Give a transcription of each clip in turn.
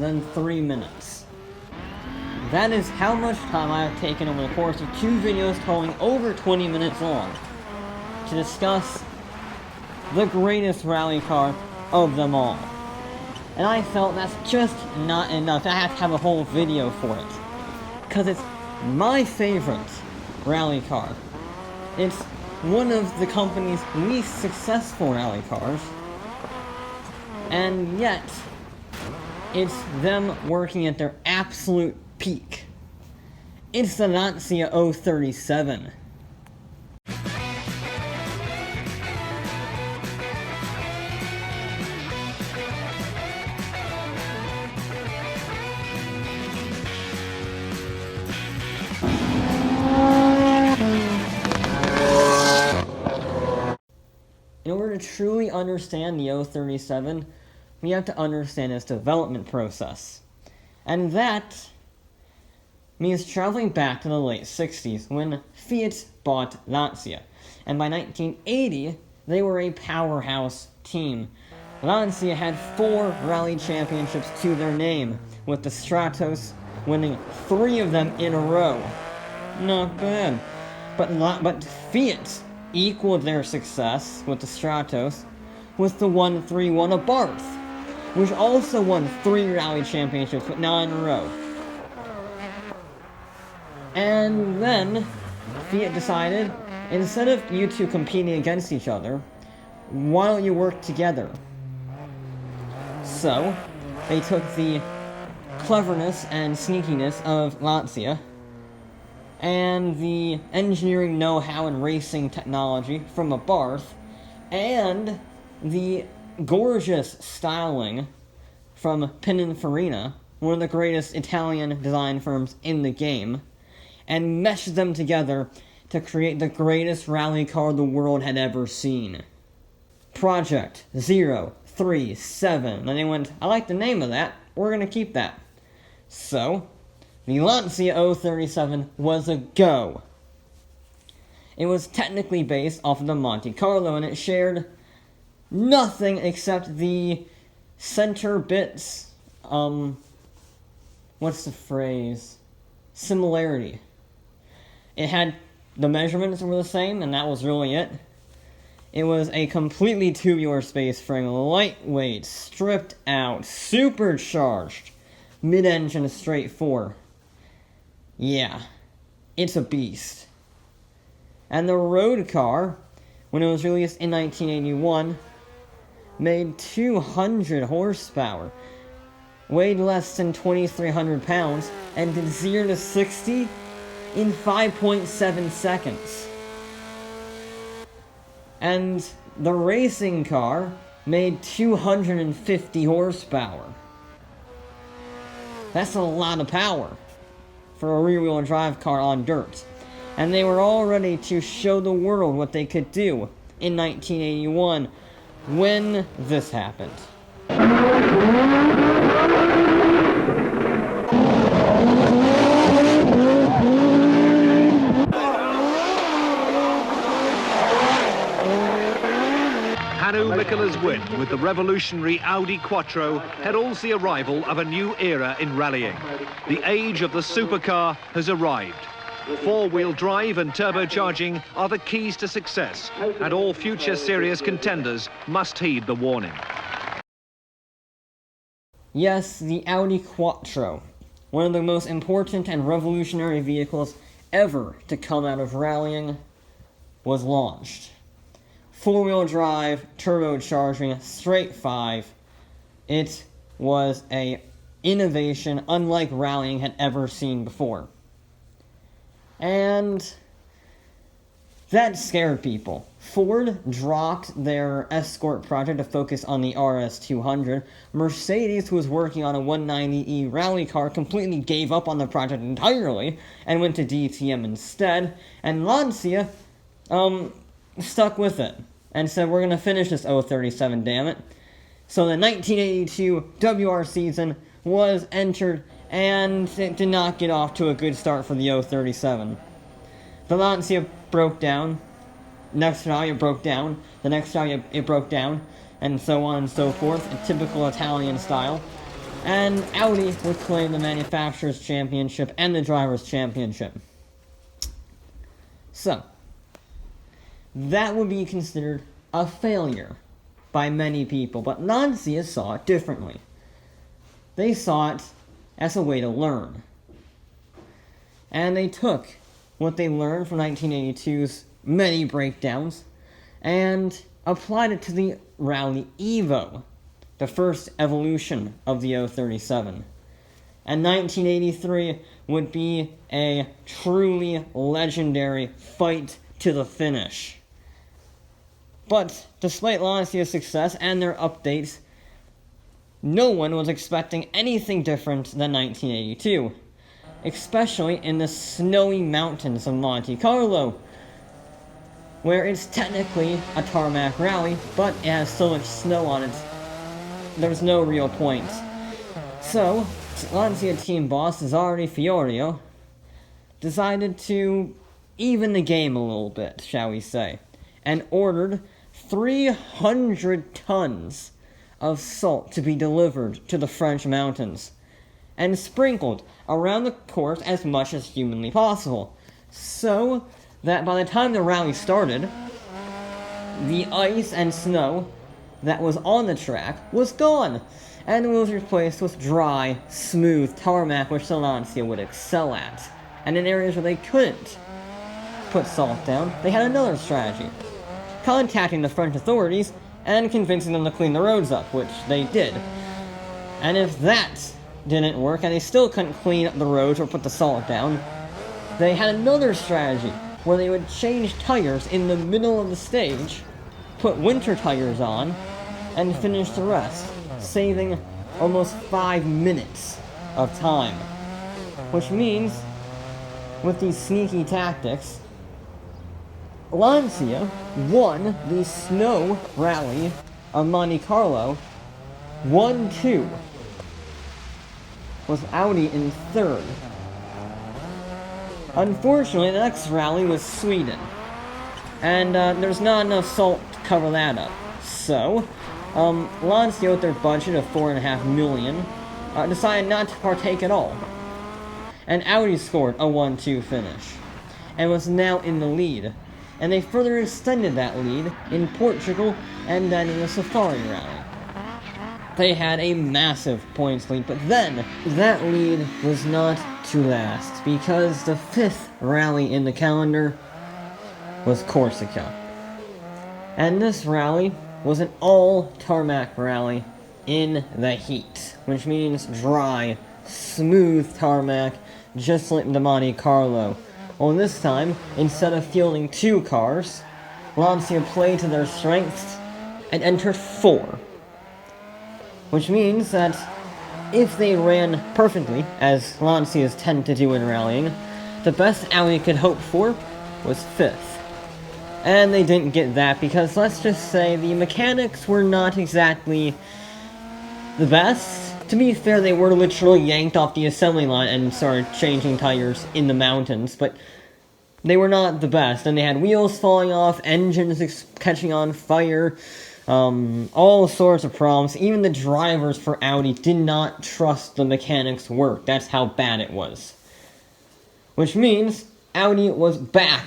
than 3 minutes. That is how much time I have taken over the course of 2 videos totaling over 20 minutes long to discuss the greatest rally car of them all. And I felt that's just not enough. I have to have a whole video for it. Because it's my favorite rally car. It's one of the company's least successful rally cars. And yet, it's them working at their absolute peak. It's the Lancia 037. In order to truly understand the 037, we have to understand its development process. And that means traveling back to the late 60s when Fiat bought Lancia. And by 1980, they were a powerhouse team. Lancia had 4 rally championships to their name, with the Stratos winning 3 of them in a row. Not bad. But Fiat equaled their success with the Stratos with the 131 Abarth, which also won 3 rally championships, but not in a row. And then Fiat decided, instead of you two competing against each other, why don't you work together? So, they took the cleverness and sneakiness of Lancia, and the engineering know-how and racing technology from Abarth, and the gorgeous styling from Pininfarina, one of the greatest Italian design firms in the game, and meshed them together to create the greatest rally car the world had ever seen. Project 037. And they went, I like the name of that, we're gonna keep that. So, the Lancia 037 was a go. It was technically based off of the Monte Carlo, and it shared nothing except the center bits, what's the phrase? Similarity. It had, the measurements were the same, and that was really it. It was a completely tubular space frame, lightweight, stripped out, supercharged, mid-engine straight 4. Yeah, it's a beast. And the road car, when it was released in 1981, made 200 horsepower, weighed less than 2,300 pounds, and did 0 to 60 in 5.7 seconds. And the racing car made 250 horsepower. That's a lot of power for a rear-wheel drive car on dirt. And they were all ready to show the world what they could do in 1981 when this happened. Hannu Mikkola's win with the revolutionary Audi Quattro heralds the arrival of a new era in rallying. The age of the supercar has arrived. 4-wheel drive and turbocharging are the keys to success, and all future serious contenders must heed the warning. Yes, the Audi Quattro, one of the most important and revolutionary vehicles ever to come out of rallying, was launched. 4-wheel drive, turbocharging, straight 5. It was an innovation unlike rallying had ever seen before. And that scared people. Ford dropped their Escort project to focus on the RS200. Mercedes, who was working on a 190e rally car, completely gave up on the project entirely and went to DTM instead. And Lancia, stuck with it and said, we're going to finish this 037, damn it. So the 1982 WR season was entered, and it did not get off to a good start for the 037. The Lancia broke down. Next rally it broke down. The next rally it broke down, and so on and so forth, in typical Italian style. and Audi would claim the Manufacturers' Championship and the Drivers' Championship. So, that would be considered a failure by many people, but Lancia saw it differently. They saw it as a way to learn. And they took what they learned from 1982's many breakdowns and applied it to the Rally Evo, the first evolution of the 037. And 1983 would be a truly legendary fight to the finish. But despite Lancia's success and their updates, no one was expecting anything different than 1982, especially in the snowy mountains of Monte Carlo, where it's technically a tarmac rally, but it has so much snow on it, there's no real point. So, Lancia team boss Cesare Fiorio decided to even the game a little bit, shall we say, and ordered 300 tons of salt to be delivered to the French mountains, and sprinkled around the course as much as humanly possible, so that by the time the rally started, the ice and snow that was on the track was gone, and was replaced with dry, smooth tarmac, which the Lancia would excel at. And in areas where they couldn't put salt down, they had another strategy: contacting the French authorities and convincing them to clean the roads up, which they did. And if that didn't work, and they still couldn't clean up the roads or put the salt down, they had another strategy, where they would change tires in the middle of the stage, put winter tires on, and finish the rest, saving almost 5 minutes of time. Which means, with these sneaky tactics, Lancia won the snow rally of Monte Carlo 1-2, with Audi in third. Unfortunately, the next rally was Sweden, and there's not enough salt to cover that up. So, Lancia, with their budget of $4.5 million, decided not to partake at all. And Audi scored a 1-2 finish, and was now in the lead. And they further extended that lead in Portugal and then in the Safari Rally. They had a massive points lead, but then that lead was not to last, because the 5th rally in the calendar was Corsica. And this rally was an all-tarmac rally in the heat, which means dry, smooth tarmac, just like the Monte Carlo. Well, this time, instead of fielding 2 cars, Lancia played to their strengths and entered 4. Which means that if they ran perfectly, as Lancias tend to do in rallying, the best Audi could hope for was 5th. And they didn't get that because, let's just say, the mechanics were not exactly the best. To be fair, they were literally yanked off the assembly line and started changing tires in the mountains, but they were not the best, and they had wheels falling off, engines catching on fire, all sorts of problems. Even the drivers for Audi did not trust the mechanics' work. That's how bad it was. Which means Audi was back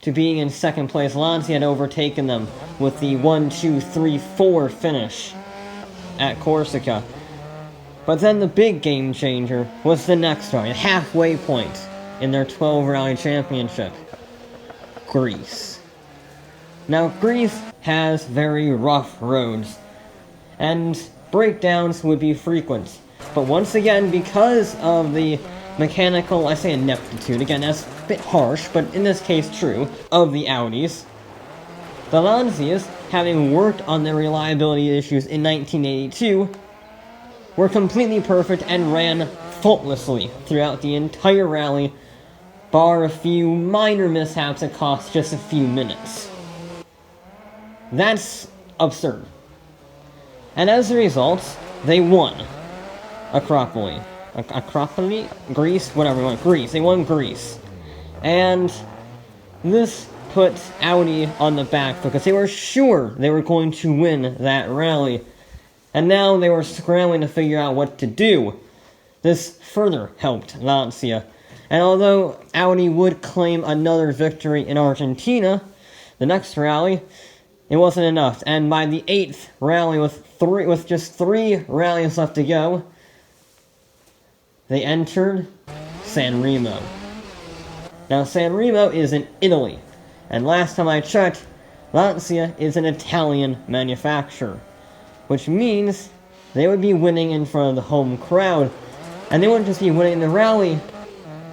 to being in second place. Lancia had overtaken them with the 1-2-3-4 finish at Corsica. But then the big game changer was the next rally, the halfway point in their 12 rally championship: Greece. Now, Greece has very rough roads, and breakdowns would be frequent. But once again, because of the mechanical, I say ineptitude, again, that's a bit harsh, but in this case true, of the Audis, the Lancias, having worked on their reliability issues in 1982, were completely perfect and ran faultlessly throughout the entire rally, bar a few minor mishaps that cost just a few minutes. That's absurd. And as a result, they won Acropoli. Greece? Whatever, Greece. They won Greece. And this put Audi on the back foot, because they were sure they were going to win that rally. and now they were scrambling to figure out what to do. This further helped Lancia, and although Audi would claim another victory in Argentina, the next rally, it wasn't enough, and by the 8th rally, with just 3 rallies left to go, they entered San Remo. Now, San Remo is in Italy, and last time I checked, Lancia is an Italian manufacturer, which means they would be winning in front of the home crowd, and they wouldn't just be winning the rally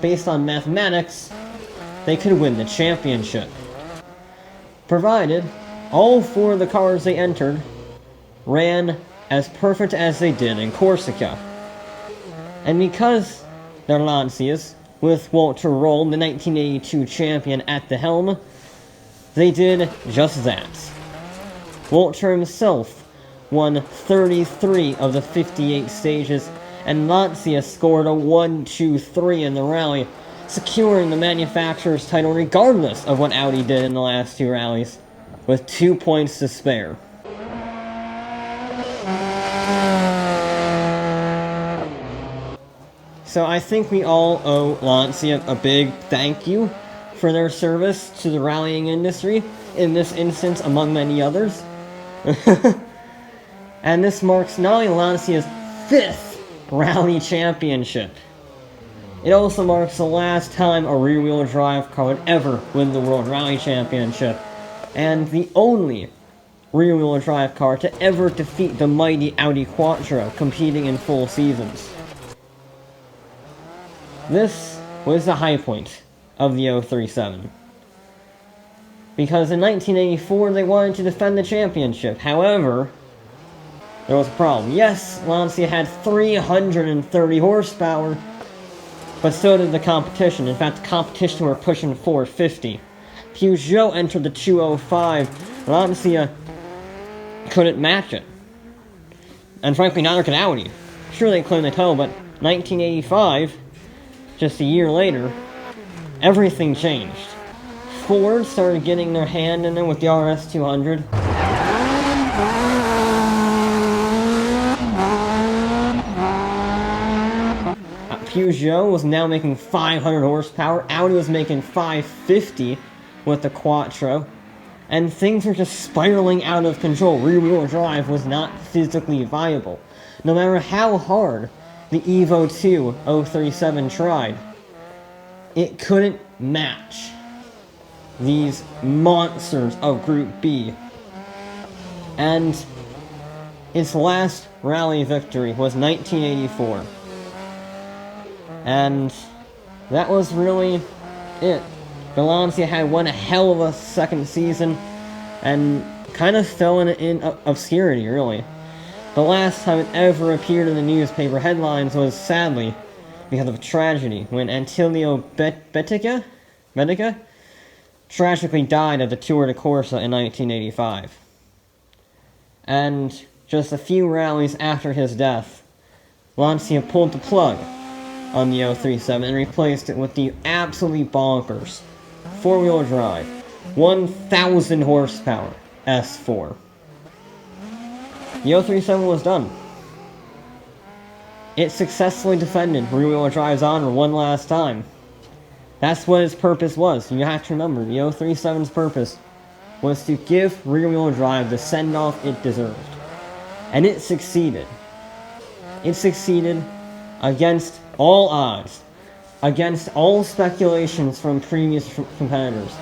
based on mathematics, they could win the championship. Provided all 4 of the cars they entered ran as perfect as they did in Corsica. And because they're Lancias, with Walter Roll, the 1982 champion, at the helm, they did just that. Walter himself won 33 of the 58 stages, and Lancia scored a 1-2-3 in the rally, securing the manufacturer's title regardless of what Audi did in the last 2 rallies, with 2 points to spare. So I think we all owe Lancia a big thank you for their service to the rallying industry, in this instance among many others. And this marks not only Lancia's 5th rally championship, it also marks the last time a rear-wheel drive car would ever win the World Rally Championship, and the only rear-wheel drive car to ever defeat the mighty Audi Quattro competing in full seasons. This was the high point of the 037. Because in 1984 they wanted to defend the championship. However, there was a problem. Yes, Lancia had 330 horsepower, but so did the competition. In fact, the competition were pushing 450. Peugeot entered the 205. Lancia couldn't match it. And frankly, neither could Audi. Sure, they claimed the title, but 1985, just a year later, everything changed. Ford started getting their hand in it with the RS200. Peugeot was now making 500 horsepower. Audi was making 550 with the Quattro. And things were just spiraling out of control. Rear-wheel drive was not physically viable. No matter how hard the Evo 2 037 tried, it couldn't match these monsters of Group B. And its last rally victory was 1984. And that was really it. Lancia had one hell of a second season and kind of fell in obscurity, really. The last time it ever appeared in the newspaper headlines was, sadly, because of a tragedy, when Antonio Betica tragically died at the Tour de Corsa in 1985. And just a few rallies after his death, Lancia pulled the plug on the 037 and replaced it with the absolutely bonkers four-wheel drive 1,000 horsepower S4. The 037 was done. It successfully defended rear-wheel drive's honor one last time. That's what its purpose was. You have to remember, the 037's purpose was to give rear-wheel drive the send-off it deserved. And it succeeded. It succeeded against all odds, against all speculations from previous competitors.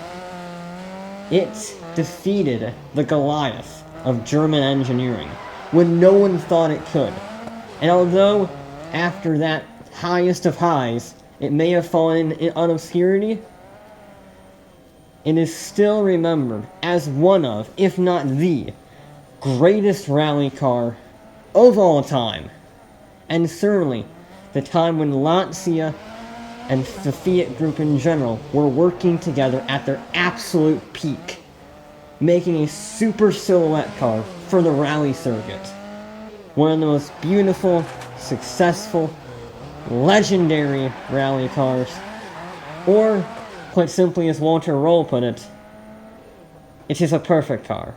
It defeated the Goliath of German engineering when no one thought it could. And although after that highest of highs, it may have fallen in obscurity, it is still remembered as one of, if not the, greatest rally car of all time. And certainly the time when Lancia and the Fiat Group in general were working together at their absolute peak, making a super silhouette car for the rally circuit. One of the most beautiful, successful, legendary rally cars. Or, quite simply as Walter Roll put it, it is a perfect car.